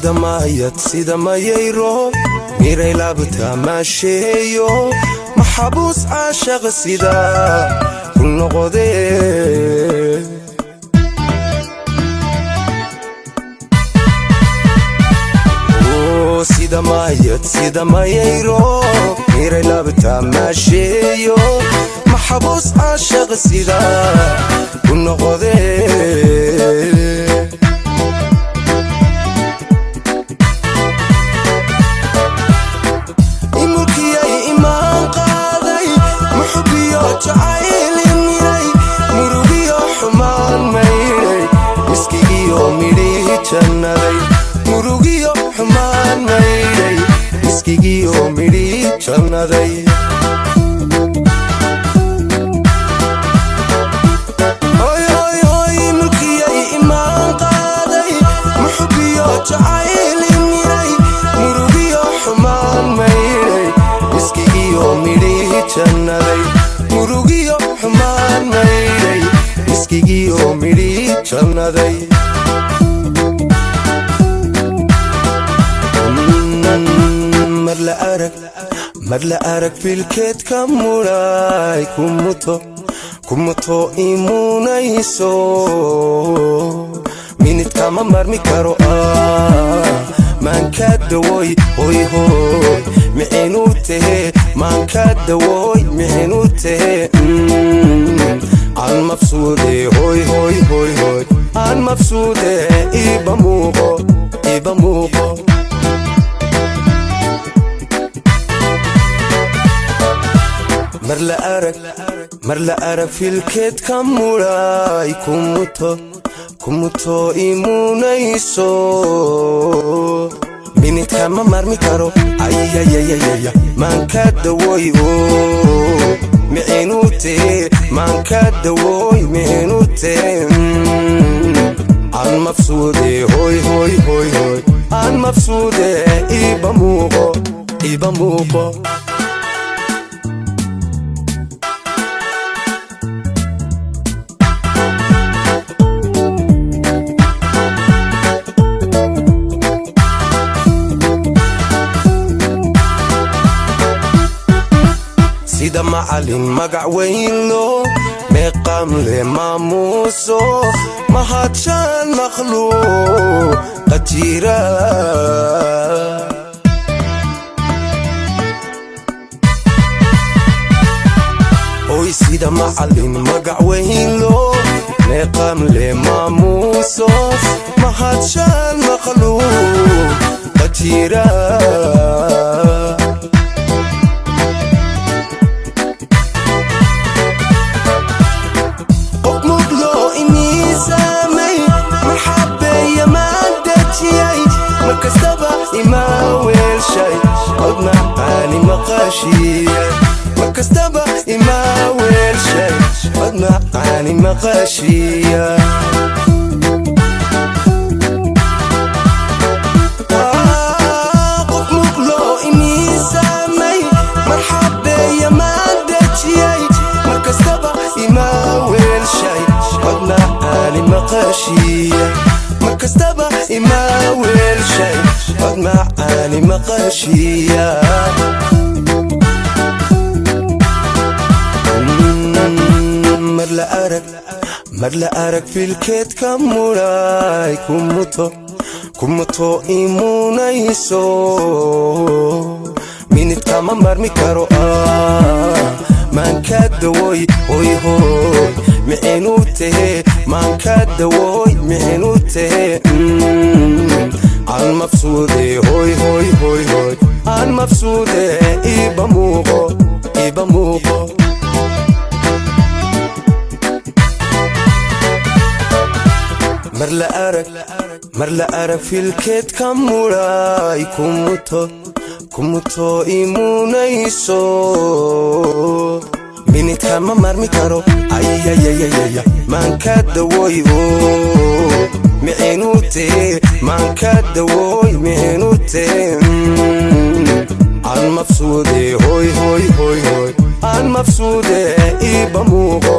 sida mayayro miray laabta maasheeyo maxabuus caashaq sida ku noqodee sida mayayro miray laabta maasheeyo maxabuus caashaq sida ku noqodee murugiyo xumaan mayday miskigiyo midhi jannaday hoy mulkiyay imaan qaaday muxubiyo jacaylin miray murugiyo xumaan mayday miskigiyo midhi jannaday murugiyo xumaan mayday miskigiyo midhi jannaday mar la arag filkeedka mulay kumuto imunayso minidkama marmi karo maanka dawoy hoy mixinu tahe maanka dawoy mixinu tahe aan mabsuude hoy aan mabsuude iba muuqo mar la arag filkeedka mulay kumuto imunayso minidkama marmi karo ayayayayaya maanka dawoy mixinu tahe maanka dawoy mixinu tahe aan mabsuude hoy aan mabsuude iba muuqo sida macalin magac weyno meeqam le maamuuso mahadshaan makhluuq qajira hoy sida macalin magac weyno meeqam le maamuuso mahadshaan makhluuq qajira makastaba ima weelshay od macaani maqashiya qof muqlo inii saamay marxabeeya maan dejiyay makastaba ima weelshay od macaani maqashiya makastaba ima weelshay od macaani maqashiya mar la arag filkeedka mulay kumuto imunayso minidkama marmi karo maanka dawoy hoy mixinu tahe maanka dawoy mixinu tahe aan mabsuude hoy aan mabsuude iba muuqo mar la arag filkeedka mulay kumuto imunayso minidkama marmi karo ayayayayaya maanka dawoy mixinu tahe maanka dawoy mixinu tahe aan mabsuude hoy aan mabsuude iba muuqo